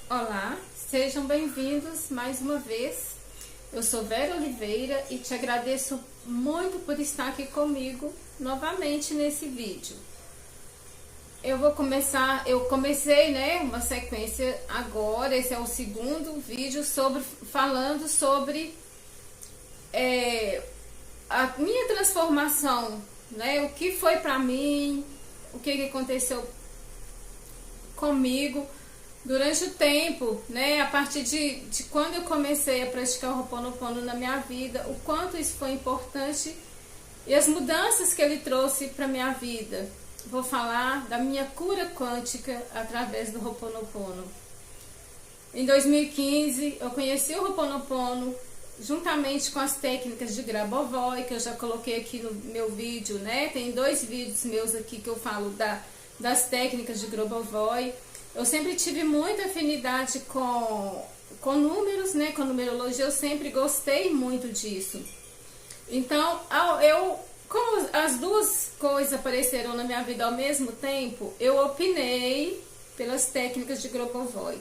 Olá, sejam bem-vindos mais uma vez. Eu sou Vera Oliveira e te agradeço muito por estar aqui comigo novamente nesse vídeo. Eu comecei, uma sequência agora, esse é o segundo vídeo falando sobre a minha transformação, o que foi pra mim, o que aconteceu comigo durante o tempo, a partir de quando eu comecei a praticar o Ho'oponopono na minha vida, o quanto isso foi importante e as mudanças que ele trouxe para minha vida. Vou falar da minha cura quântica através do Ho'oponopono. Em 2015, eu conheci o Ho'oponopono juntamente com as técnicas de Grabovoi, que eu já coloquei aqui no meu vídeo, Tem 2 vídeos meus aqui que eu falo das técnicas de Grabovoi. Eu sempre tive muita afinidade com números, com numerologia, eu sempre gostei muito disso. Então, como as duas coisas apareceram na minha vida ao mesmo tempo, eu opinei pelas técnicas de Grabovoi.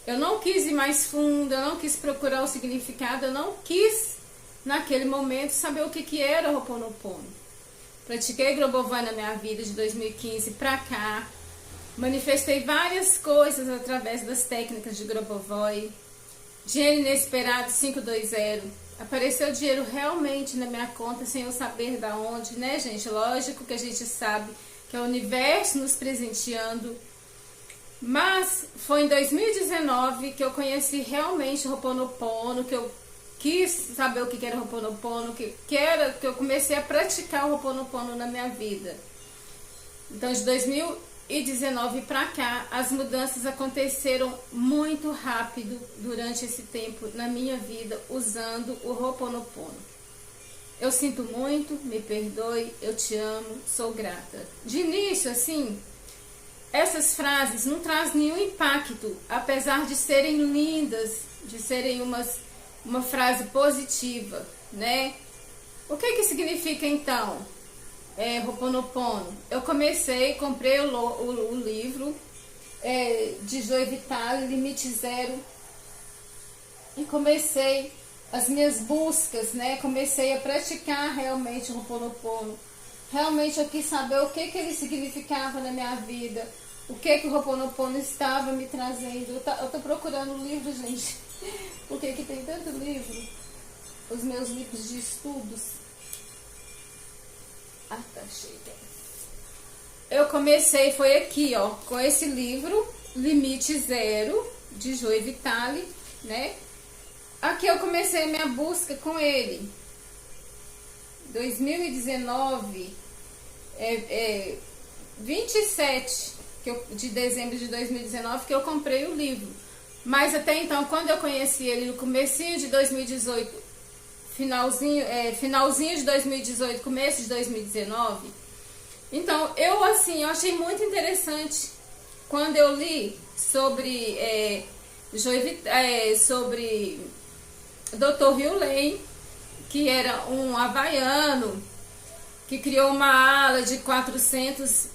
Eu não quis ir mais fundo, eu não quis procurar o significado, eu não quis, naquele momento, saber o que era o Ho'oponopono. Pratiquei Grabovoi na minha vida de 2015 pra cá. Manifestei várias coisas através das técnicas de Grabovoi. Dinheiro inesperado 520. Apareceu dinheiro realmente na minha conta sem eu saber da onde, gente? Lógico que a gente sabe que é o universo nos presenteando. Mas foi em 2019 que eu conheci realmente o Ho'oponopono, que eu quis saber o que era o Ho'oponopono, que eu comecei a praticar o Ho'oponopono na minha vida. Então, de 2019 para cá, as mudanças aconteceram muito rápido durante esse tempo na minha vida, usando o Ho'oponopono. Eu sinto muito, me perdoe, eu te amo, sou grata. De início, essas frases não trazem nenhum impacto, apesar de serem lindas, de serem uma frase positiva, O que significa então? Ho'oponopono. Eu comprei o livro de Joy Vitale, Limite Zero, e comecei as minhas buscas, Comecei a praticar realmente o Ho'oponopono. Realmente eu quis saber o que ele significava na minha vida, o que o Ho'oponopono estava me trazendo. Eu tô procurando o livro, gente, porque aqui tem tanto livro, os meus livros de estudos. Ah, tá cheio. Eu comecei, foi aqui, com esse livro, Limite Zero, de Joy Vitale, Aqui eu comecei a minha busca com ele. 2019, 27 de dezembro de 2019 que eu comprei o livro. Mas até então, quando eu conheci ele no comecinho de 2018, finalzinho de 2018, começo de 2019, então eu achei muito interessante quando eu li sobre sobre Dr. Hugh Lane, que era um havaiano que criou uma ala de 400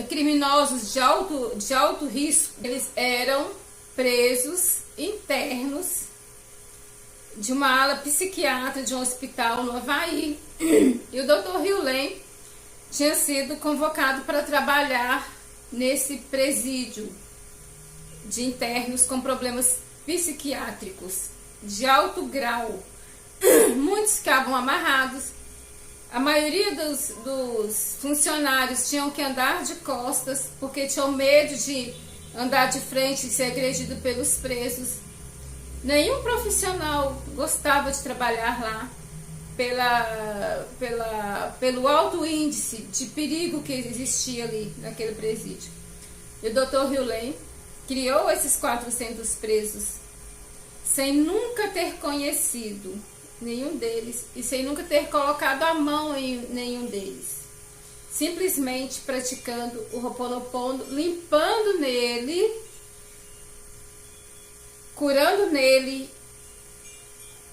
criminosos de alto risco. Eles eram presos internos de uma ala psiquiátrica de um hospital no Havaí. E o Dr. Hugh Lane tinha sido convocado para trabalhar nesse presídio de internos com problemas psiquiátricos de alto grau. Muitos ficavam amarrados. A maioria dos funcionários tinham que andar de costas porque tinham medo de andar de frente e ser agredido pelos presos. Nenhum profissional gostava de trabalhar lá pelo alto índice de perigo que existia ali naquele presídio. E o Dr. Hugh Lane criou esses 400 presos sem nunca ter conhecido nenhum deles e sem nunca ter colocado a mão em nenhum deles. Simplesmente praticando o Ho'oponopono, limpando nele, curando nele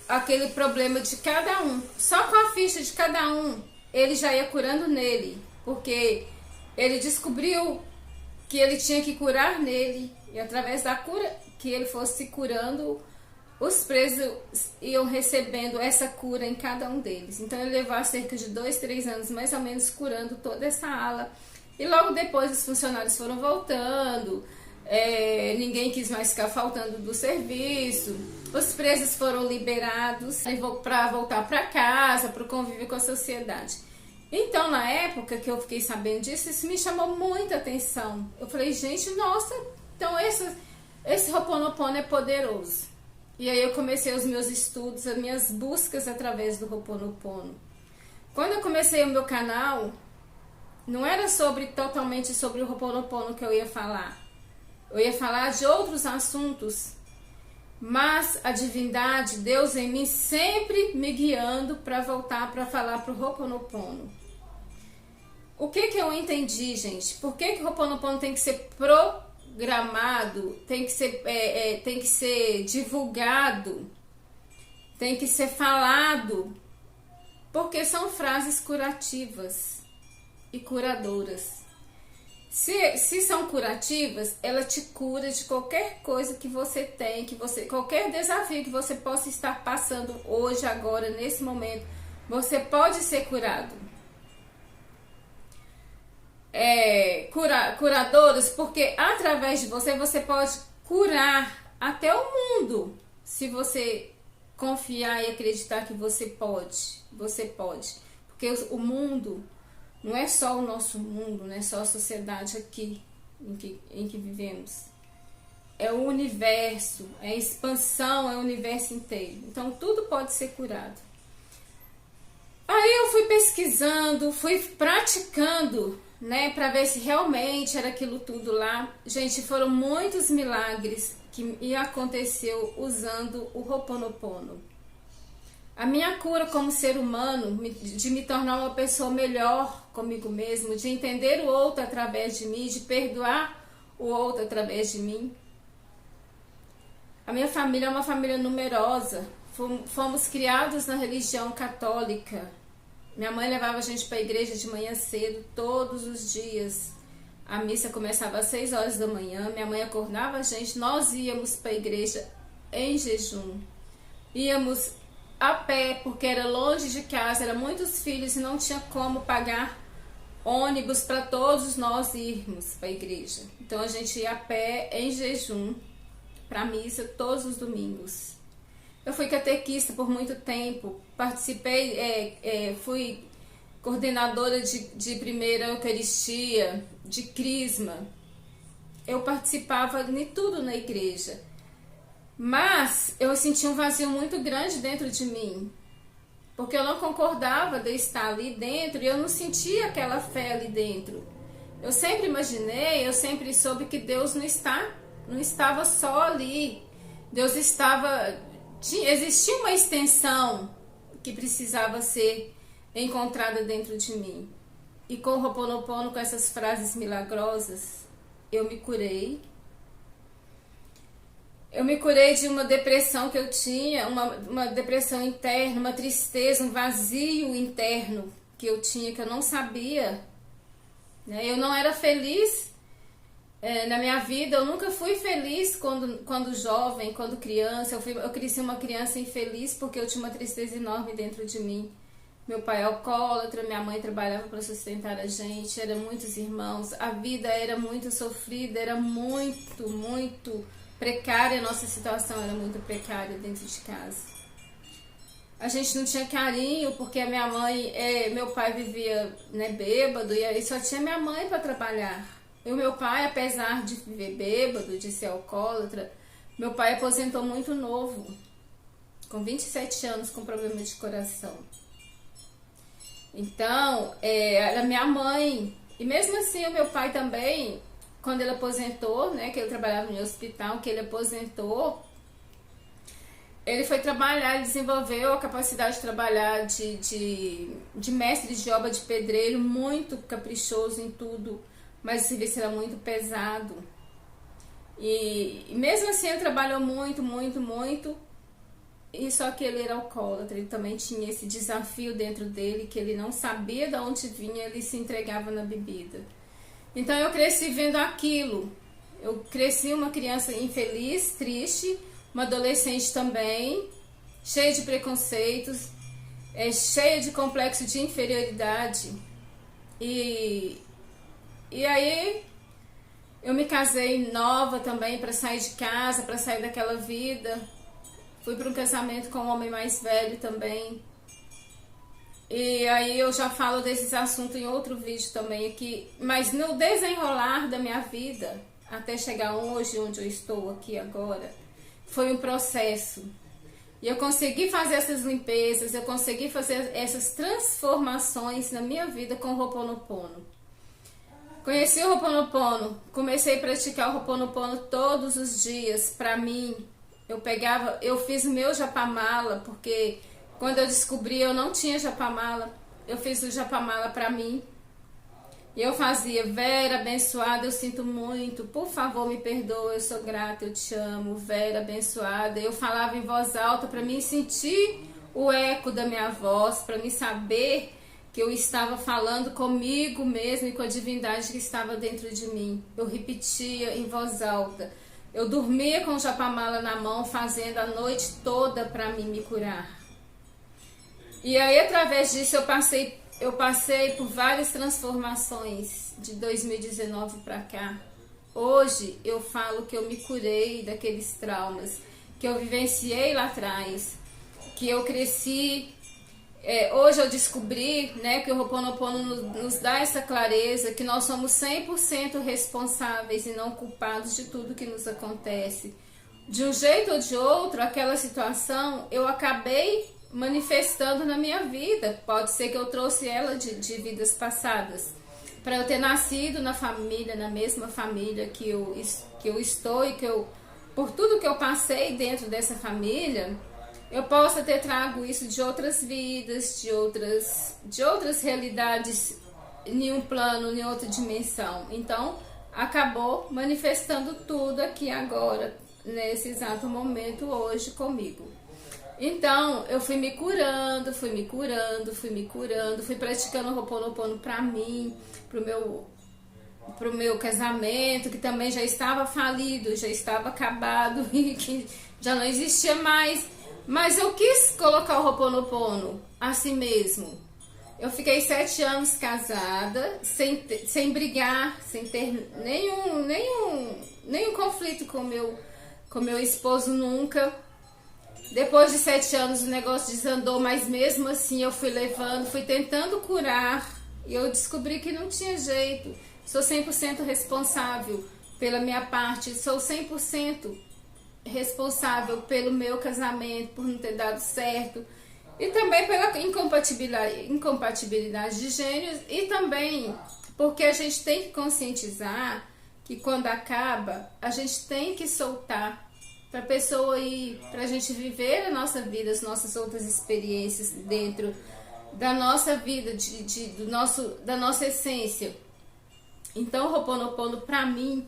aquele problema de cada um. Só com a ficha de cada um, ele já ia curando nele, porque ele descobriu que ele tinha que curar nele, e através da cura que ele fosse curando. Os presos iam recebendo essa cura em cada um deles. Então ele levou cerca de 2, 3 anos mais ou menos curando toda essa ala. E logo depois os funcionários foram voltando, ninguém quis mais ficar faltando do serviço, os presos foram liberados para voltar para casa, para o convívio com a sociedade. Então, na época que eu fiquei sabendo disso, isso me chamou muita atenção. Eu falei, gente, nossa, então esse Ho'oponopono é poderoso. E aí eu comecei os meus estudos, as minhas buscas através do Ho'oponopono. Quando eu comecei o meu canal, não era totalmente sobre o Ho'oponopono que eu ia falar. Eu ia falar de outros assuntos, mas a divindade, Deus em mim, sempre me guiando para voltar para falar para o Ho'oponopono. O que eu entendi, gente? Por que o Ho'oponopono tem que ser programado, tem que ser divulgado, tem que ser falado? Porque são frases curativas e curadoras. Se são curativas, ela te cura de qualquer coisa que você tem, qualquer desafio que você possa estar passando hoje, agora, nesse momento, você pode ser curado. Curadoras, porque através de você pode curar até o mundo, se você confiar e acreditar que você pode, porque o mundo não é só o nosso mundo, não é só a sociedade aqui em que vivemos. É o universo, é a expansão, é o universo inteiro. Então tudo pode ser curado. Aí eu fui pesquisando, fui praticando, né, para ver se realmente era aquilo tudo lá. Gente, foram muitos milagres que aconteceu usando o Ho'oponopono. A minha cura como ser humano, de me tornar uma pessoa melhor comigo mesmo, de entender o outro através de mim, de perdoar o outro através de mim. A minha família é uma família numerosa. Fomos criados na religião católica. Minha mãe levava a gente para a igreja de manhã cedo, todos os dias. A missa começava às 6 horas da manhã. Minha mãe acordava a gente, nós íamos para a igreja em jejum. Íamos a pé, porque era longe de casa, eram muitos filhos e não tinha como pagar ônibus para todos nós irmos para a igreja. Então a gente ia a pé em jejum para a missa todos os domingos. Eu fui catequista por muito tempo, participei, fui coordenadora de primeira Eucaristia, de Crisma. Eu participava de tudo na igreja. Mas eu senti um vazio muito grande dentro de mim, porque eu não concordava de estar ali dentro e eu não sentia aquela fé ali dentro. Eu sempre imaginei, eu sempre soube que Deus não estava só ali. Deus existia uma extensão que precisava ser encontrada dentro de mim. E com o Ho'oponopono, com essas frases milagrosas, eu me curei. Eu me curei de uma depressão que eu tinha, uma depressão interna, uma tristeza, um vazio interno que eu tinha, que eu não sabia. Eu não era feliz na minha vida, eu nunca fui feliz quando jovem, quando criança. Eu cresci uma criança infeliz porque eu tinha uma tristeza enorme dentro de mim. Meu pai é alcoólatra, minha mãe trabalhava para sustentar a gente, eram muitos irmãos, a vida era muito sofrida, era muito, muito precária, a nossa situação era muito precária dentro de casa. A gente não tinha carinho porque a minha mãe, meu pai vivia bêbado e aí só tinha minha mãe para trabalhar. E o meu pai, apesar de viver bêbado, de ser alcoólatra, meu pai aposentou muito novo, com 27 anos, com problema de coração. Então, era minha mãe. E mesmo assim, o meu pai também, quando ele aposentou, que ele trabalhava no hospital, que ele aposentou, ele foi trabalhar, ele desenvolveu a capacidade de trabalhar de mestre de obra, de pedreiro, muito caprichoso em tudo, mas o serviço era muito pesado. E mesmo assim ele trabalhou muito, muito, muito, e só que ele era alcoólatra, ele também tinha esse desafio dentro dele, que ele não sabia de onde vinha, ele se entregava na bebida. Então eu cresci vendo aquilo, Eu cresci uma criança infeliz, triste, uma adolescente também, cheia de preconceitos, cheia de complexo de inferioridade. E aí eu me casei nova também para sair de casa, para sair daquela vida. Fui para um casamento com um homem mais velho também. E aí eu já falo desses assuntos em outro vídeo também aqui. Mas no desenrolar da minha vida, até chegar hoje, onde eu estou aqui agora, foi um processo. E eu consegui fazer essas limpezas, eu consegui fazer essas transformações na minha vida com o Ho'oponopono. Conheci o Ho'oponopono, comecei a praticar o Ho'oponopono todos os dias. Pra mim, eu fiz o meu japamala, porque quando eu descobri eu não tinha japamala, eu fiz o japamala pra mim. E eu fazia: Vera abençoada, eu sinto muito, por favor me perdoa, eu sou grata, eu te amo, Vera abençoada. Eu falava em voz alta para mim sentir o eco da minha voz, para mim saber que eu estava falando comigo mesmo e com a divindade que estava dentro de mim. Eu repetia em voz alta. Eu dormia com o japamala na mão, fazendo a noite toda para mim me curar. E aí, através disso, eu passei por várias transformações de 2019 para cá. Hoje eu falo que eu me curei daqueles traumas que eu vivenciei lá atrás, que eu cresci. Hoje eu descobri, né, que o Ho'oponopono nos dá essa clareza, que nós somos 100% responsáveis e não culpados de tudo que nos acontece. De um jeito ou de outro, aquela situação eu acabei manifestando na minha vida. Pode ser que eu trouxe ela de vidas passadas, para eu ter nascido na família, na mesma família que eu estou, e por tudo que eu passei dentro dessa família, eu possa ter trago isso de outras vidas, de outras realidades, em um plano, em outra dimensão. Então acabou manifestando tudo aqui agora, nesse exato momento, hoje comigo. Então, eu fui me curando, fui praticando o Ho'oponopono pra mim, pro meu casamento, que também já estava falido, já estava acabado e que já não existia mais. Mas eu quis colocar o Ho'oponopono assim mesmo. Eu fiquei 7 anos casada, sem brigar, sem ter nenhum conflito com meu esposo nunca. Depois de 7 anos o negócio desandou, mas mesmo assim eu fui tentando curar, e eu descobri que não tinha jeito. Sou 100% responsável pela minha parte, sou 100% responsável pelo meu casamento, por não ter dado certo, e também pela incompatibilidade de gênios, e também porque a gente tem que conscientizar que quando acaba, a gente tem que soltar para a pessoa ir, para a gente viver a nossa vida, as nossas outras experiências dentro da nossa vida, da nossa essência. Então o Ho'oponopono, para mim,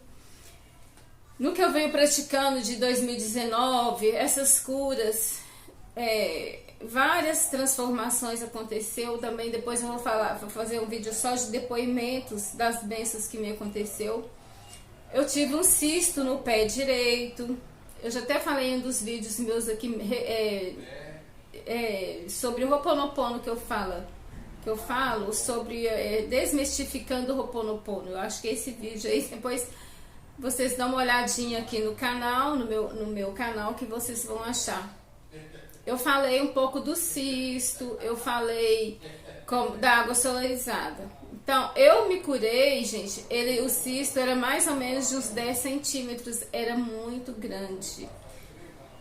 no que eu venho praticando de 2019, essas curas, várias transformações aconteceu também. Depois eu vou fazer um vídeo só de depoimentos das bênçãos que me aconteceu. Eu tive um cisto no pé direito. Eu já até falei em um dos vídeos meus aqui sobre o Ho'oponopono, que eu falo sobre desmistificando o Ho'oponopono. Eu acho que esse vídeo aí, depois vocês dão uma olhadinha aqui no canal, no meu canal, que vocês vão achar. Eu falei um pouco do cisto, eu falei da água solarizada. Então, eu me curei, gente. O cisto era mais ou menos de uns 10 centímetros, era muito grande.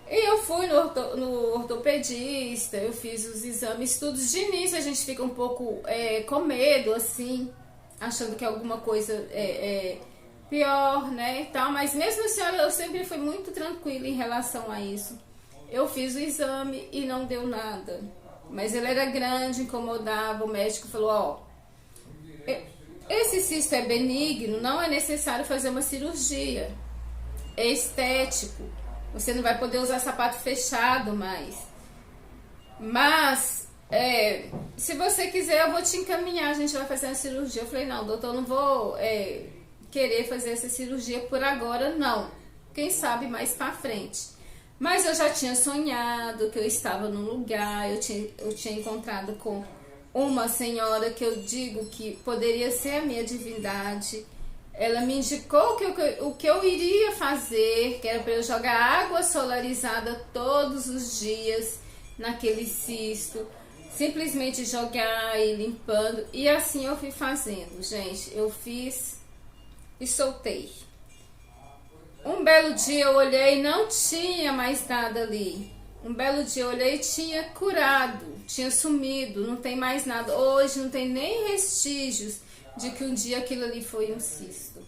E eu fui no ortopedista, eu fiz os exames, estudos. De início a gente fica um pouco com medo, assim, achando que alguma coisa pior, né, e tal. Mas mesmo assim, eu sempre fui muito tranquila em relação a isso. Eu fiz o exame e não deu nada. Mas ele era grande, incomodava. O médico falou: esse cisto é benigno, não é necessário fazer uma cirurgia. É estético. Você não vai poder usar sapato fechado mais. Mas, se você quiser, eu vou te encaminhar, a gente vai fazer uma cirurgia. Eu falei: não, doutor, não vou querer fazer essa cirurgia por agora, não. Quem sabe mais pra frente. Mas eu já tinha sonhado que eu estava num lugar, eu tinha encontrado com uma senhora que eu digo que poderia ser a minha divindade. Ela me indicou o que eu iria fazer, que era para eu jogar água solarizada todos os dias naquele cisto. Simplesmente jogar e limpando. E assim eu fui fazendo, gente. Eu fiz e soltei. Um belo dia eu olhei e não tinha mais nada ali. Um belo dia eu olhei e tinha curado, tinha sumido, não tem mais nada. Hoje não tem nem vestígios de que um dia aquilo ali foi um cisto.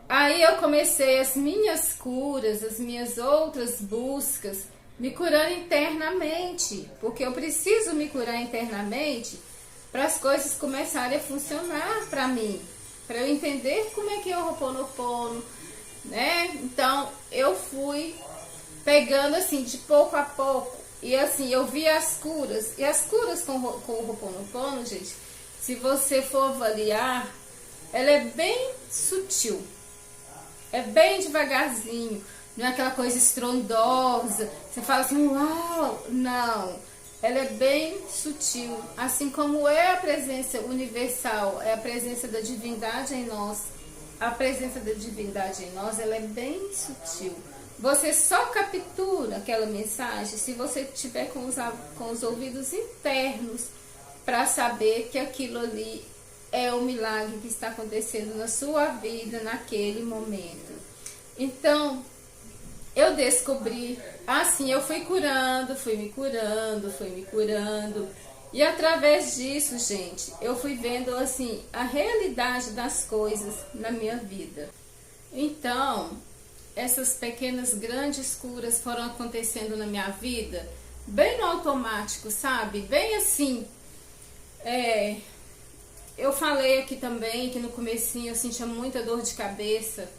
Aí eu comecei as minhas curas, as minhas outras buscas, me curando internamente, porque eu preciso me curar internamente para as coisas começarem a funcionar para mim, para eu entender como é que é o Ho'oponopono, né? Então eu fui pegando assim de pouco a pouco, e assim eu vi as curas, e as curas com o Ho'oponopono, gente, se você for avaliar, ela é bem sutil, é bem devagarzinho, não é aquela coisa estrondosa, você fala assim, uau, não, ela é bem sutil, assim como é a presença universal, é a presença da divindade em nós. A presença da divindade em nós, ela é bem sutil. Você só captura aquela mensagem se você tiver com os ouvidos internos para saber que aquilo ali é o milagre que está acontecendo na sua vida naquele momento. Então, eu descobri, assim, eu fui curando, fui me curando. E através disso, gente, eu fui vendo assim a realidade das coisas na minha vida. Então, essas pequenas grandes curas foram acontecendo na minha vida, bem no automático, sabe? Bem assim. Eu falei aqui também que no comecinho eu sentia muita dor de cabeça,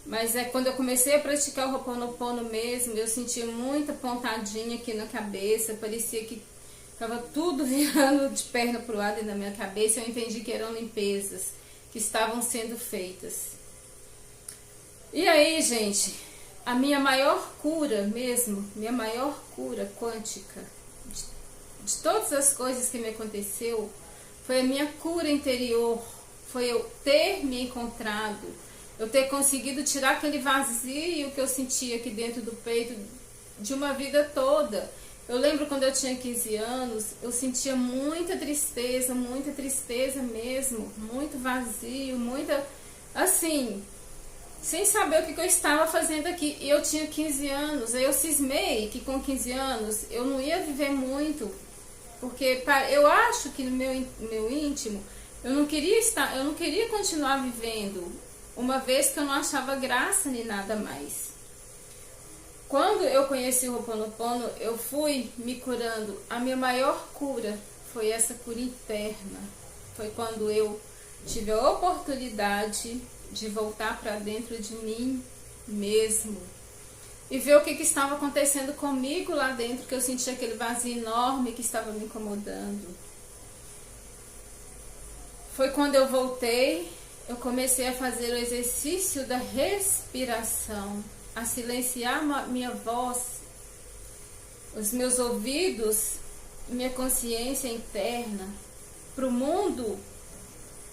mas quando eu comecei a praticar o Ho'oponopono mesmo, eu sentia muita pontadinha aqui na cabeça, parecia que estava tudo virando de perna para o lado na minha cabeça. Eu entendi que eram limpezas que estavam sendo feitas. E aí, gente, a minha maior cura mesmo, minha maior cura quântica, de todas as coisas que me aconteceu, foi a minha cura interior, foi eu ter me encontrado, eu ter conseguido tirar aquele vazio que eu sentia aqui dentro do peito de uma vida toda. Eu lembro quando eu tinha 15 anos, eu sentia muita tristeza mesmo, muito vazio, muita, assim, sem saber o que eu estava fazendo aqui. E eu tinha 15 anos, aí eu cismei que com 15 anos eu não ia viver muito, porque eu acho que no meu íntimo eu não queria continuar vivendo, uma vez que eu não achava graça nem nada mais. Quando eu conheci o Ho'oponopono, eu fui me curando. A minha maior cura foi essa cura interna. Foi quando eu tive a oportunidade de voltar para dentro de mim mesmo e ver o que estava acontecendo comigo lá dentro, que eu sentia aquele vazio enorme que estava me incomodando. Foi quando eu voltei, eu comecei a fazer o exercício da respiração, a silenciar minha voz, os meus ouvidos, minha consciência interna, para o mundo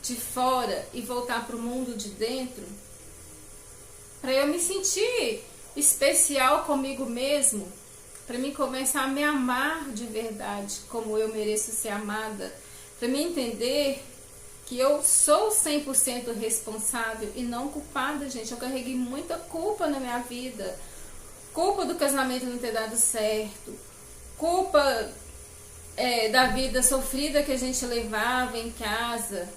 de fora e voltar para o mundo de dentro, para eu me sentir especial comigo mesmo, para mim começar a me amar de verdade, como eu mereço ser amada, para mim entender que eu sou 100% responsável e não culpada, gente. Eu carreguei muita culpa na minha vida. Culpa do casamento não ter dado certo. Culpa da vida sofrida que a gente levava em casa.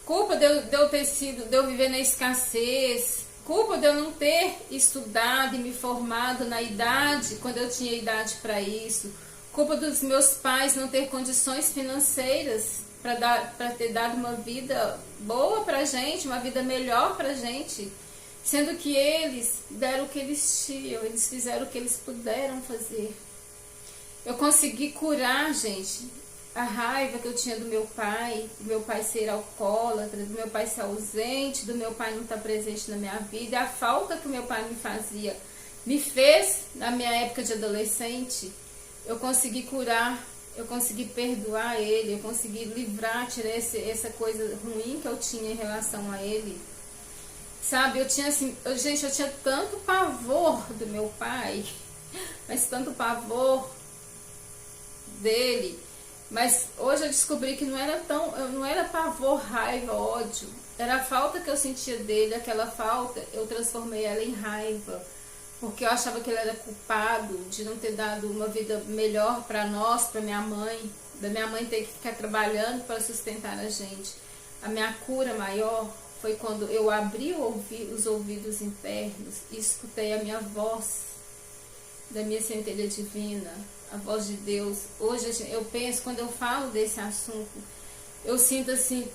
Culpa de eu viver na escassez. Culpa de eu não ter estudado e me formado na idade, quando eu tinha idade para isso. Culpa dos meus pais não ter condições financeiras para ter dado uma vida boa pra gente, uma vida melhor pra gente, sendo que eles deram o que eles tinham, eles fizeram o que eles puderam fazer. Eu consegui curar, gente, a raiva que eu tinha do meu pai ser alcoólatra, do meu pai ser ausente, do meu pai não estar presente na minha vida, a falta que o meu pai me fez na minha época de adolescente, eu consegui curar, eu consegui perdoar ele, eu consegui livrar, tirar essa coisa ruim que eu tinha em relação a ele. Sabe, eu tinha assim, gente, eu tinha tanto pavor do meu pai, mas tanto pavor dele. Mas hoje eu descobri que não era pavor, raiva, ódio. Era a falta que eu sentia dele, aquela falta, eu transformei ela em raiva. Porque eu achava que ele era culpado de não ter dado uma vida melhor para nós, para minha mãe. Da minha mãe ter que ficar trabalhando para sustentar a gente. A minha cura maior foi quando eu abri os ouvidos internos e escutei a minha voz, da minha centelha divina, a voz de Deus. Hoje eu penso, quando eu falo desse assunto, eu sinto assim,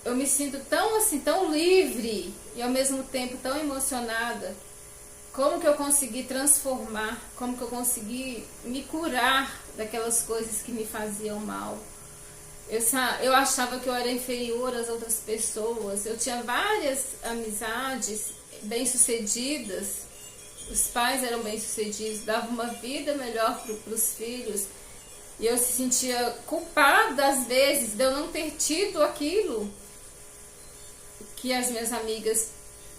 eu me sinto tão livre e ao mesmo tempo tão emocionada. Como que eu consegui transformar, como que eu consegui me curar daquelas coisas que me faziam mal. Eu achava que eu era inferior às outras pessoas. Eu tinha várias amizades bem-sucedidas. Os pais eram bem-sucedidos, davam uma vida melhor para os filhos. E eu se sentia culpada, às vezes, de eu não ter tido aquilo que as minhas amigas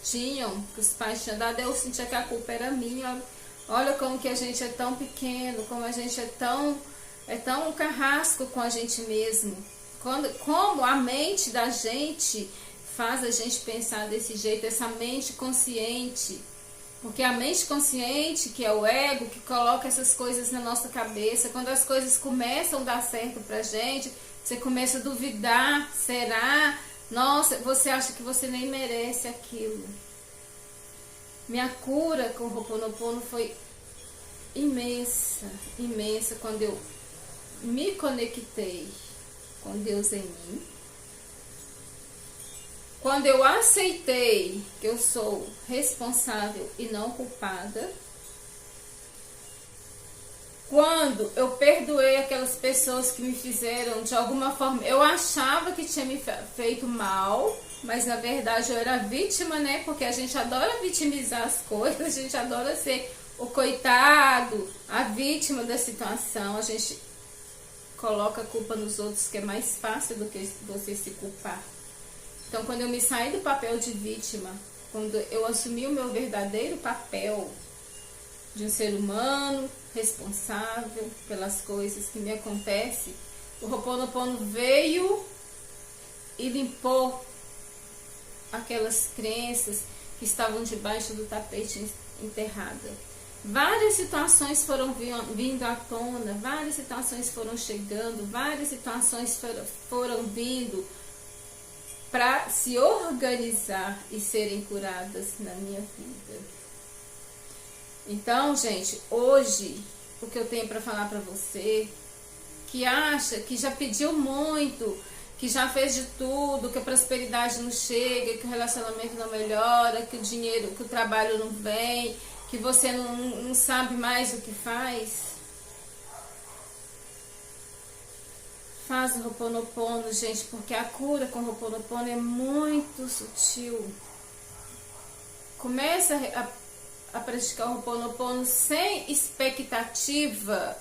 tinham, que os pais tinham dado. Eu sentia que a culpa era minha. Olha como que a gente é tão pequeno, como a gente é tão carrasco com a gente mesmo. Como a mente da gente faz a gente pensar desse jeito, essa mente consciente. Porque a mente consciente, que é o ego, que coloca essas coisas na nossa cabeça, quando as coisas começam a dar certo pra gente, você começa a duvidar, será? Nossa, você acha que você nem merece aquilo. Minha cura com o Ho'oponopono foi imensa, imensa, quando eu me conectei com Deus em mim. Quando eu aceitei que eu sou responsável e não culpada. Quando eu perdoei aquelas pessoas que me fizeram de alguma forma, eu achava que tinha me feito mal, mas na verdade eu era vítima, né? Porque a gente adora vitimizar as coisas, a gente adora ser o coitado, a vítima da situação. A gente coloca a culpa nos outros, que é mais fácil do que você se culpar. Então, quando eu me saí do papel de vítima, quando eu assumi o meu verdadeiro papel de um ser humano responsável pelas coisas que me acontecem, o Ho'oponopono veio e limpou aquelas crenças que estavam debaixo do tapete enterrada. Várias situações foram vindo à tona, várias situações foram chegando, várias situações foram vindo para se organizar e serem curadas na minha vida. Então, gente, hoje o que eu tenho para falar para você, que acha que já pediu muito, que já fez de tudo, que a prosperidade não chega, que o relacionamento não melhora, que o dinheiro, que o trabalho não vem, que você não sabe mais o que faz. Faz o Ho'oponopono, gente, porque a cura com o Ho'oponopono é muito sutil. Começa a praticar o Ho'oponopono sem expectativa,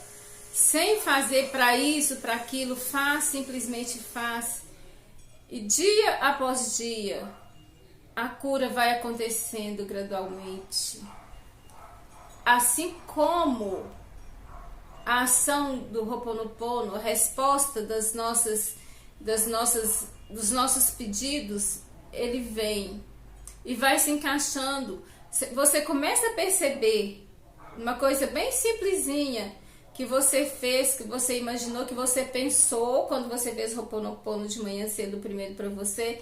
sem fazer para isso, para aquilo, faz, simplesmente faz. E dia após dia, a cura vai acontecendo gradualmente. Assim como a ação do Ho'oponopono, a resposta dos nossos pedidos, ele vem e vai se encaixando. Você começa a perceber uma coisa bem simplesinha que você fez, que você imaginou, que você pensou quando você fez o Ho'oponopono de manhã cedo primeiro para você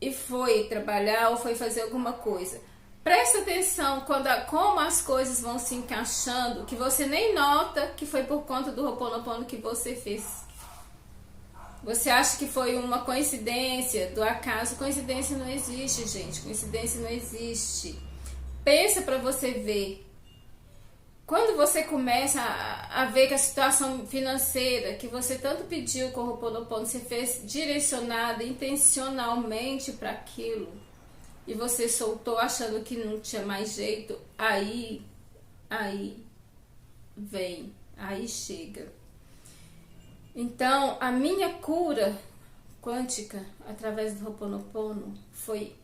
e foi trabalhar ou foi fazer alguma coisa. Presta atenção como as coisas vão se encaixando, que você nem nota que foi por conta do Ho'oponopono que você fez. Você acha que foi uma coincidência, do acaso. Coincidência não existe, gente. Coincidência não existe. Pensa para você ver. Quando você começa a ver que a situação financeira que você tanto pediu com o Ho'oponopono, você fez direcionada intencionalmente para aquilo, e você soltou achando que não tinha mais jeito, aí vem, aí chega. Então, a minha cura quântica através do Ho'oponopono foi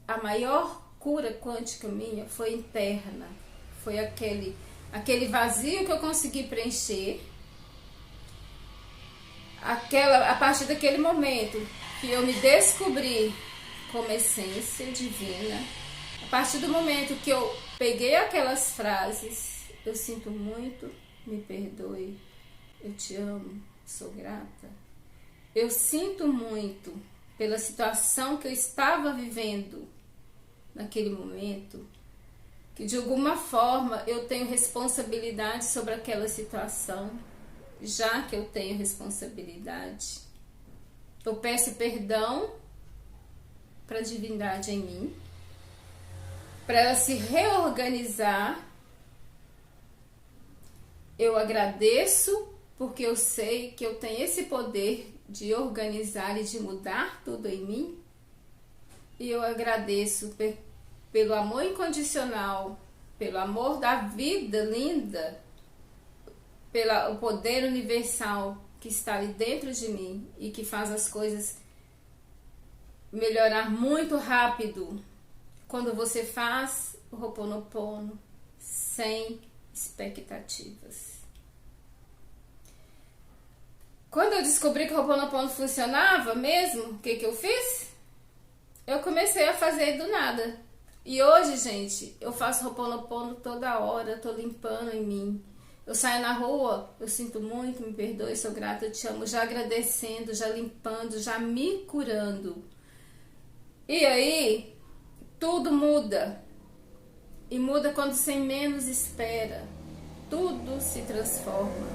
a maior cura quântica minha, foi interna, foi aquele vazio que eu consegui preencher, a partir daquele momento que eu me descobri como essência divina, a partir do momento que eu peguei aquelas frases, eu sinto muito, me perdoe, eu te amo, sou grata, eu sinto muito pela situação que eu estava vivendo naquele momento, que de alguma forma eu tenho responsabilidade sobre aquela situação, já que eu tenho responsabilidade, eu peço perdão para a divindade em mim, para ela se reorganizar. Eu agradeço porque eu sei que eu tenho esse poder de organizar e de mudar tudo em mim, e eu agradeço pelo amor incondicional, pelo amor da vida linda, pelo poder universal que está ali dentro de mim e que faz as coisas melhorar muito rápido quando você faz o Ho'oponopono sem expectativas. Quando eu descobri que o Ho'oponopono funcionava mesmo, o que eu fiz? Eu comecei a fazer do nada. E hoje, gente, eu faço Ho'oponopono toda hora, tô limpando em mim. Eu saio na rua, eu sinto muito, me perdoe, sou grata, eu te amo, já agradecendo, já limpando, já me curando. E aí, tudo muda. E muda quando você menos espera. Tudo se transforma.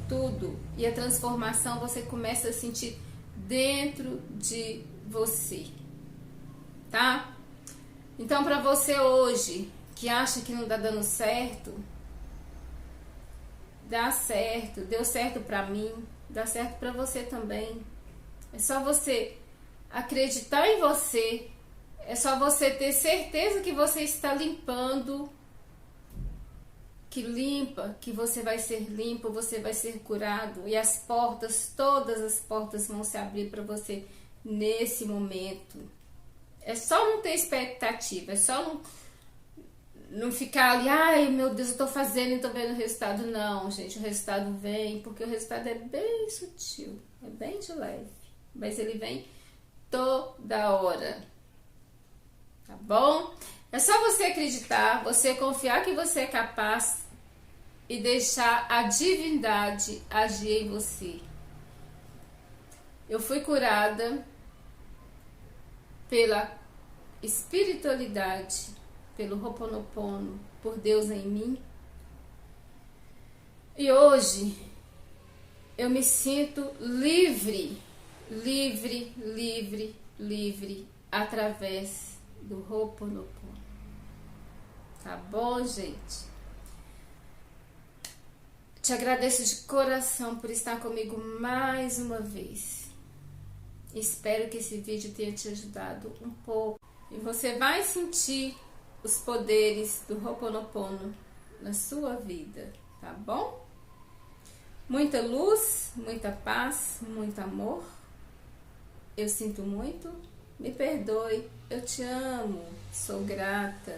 Tudo. E a transformação você começa a sentir dentro de você. Tá? Então, para você hoje, que acha que não tá dando certo, dá certo, deu certo para mim, dá certo para você também. É só você acreditar em você, é só você ter certeza que você está limpando, que limpa, que você vai ser limpo, você vai ser curado, e as portas, todas as portas vão se abrir para você nesse momento. É só não ter expectativa, é só não ficar ali, ai meu Deus, eu tô fazendo e tô vendo o resultado. Não, gente, o resultado vem, porque o resultado é bem sutil, é bem de leve, mas ele vem toda hora, tá bom? É só você acreditar, você confiar que você é capaz e deixar a divindade agir em você. Eu fui curada pela espiritualidade, pelo Ho'oponopono, por Deus em mim. E hoje eu me sinto livre, livre, livre, livre através do Ho'oponopono. Tá bom, gente? Te agradeço de coração por estar comigo mais uma vez. Espero que esse vídeo tenha te ajudado um pouco. E você vai sentir os poderes do Ho'oponopono na sua vida, tá bom? Muita luz, muita paz, muito amor. Eu sinto muito, me perdoe, eu te amo, sou grata.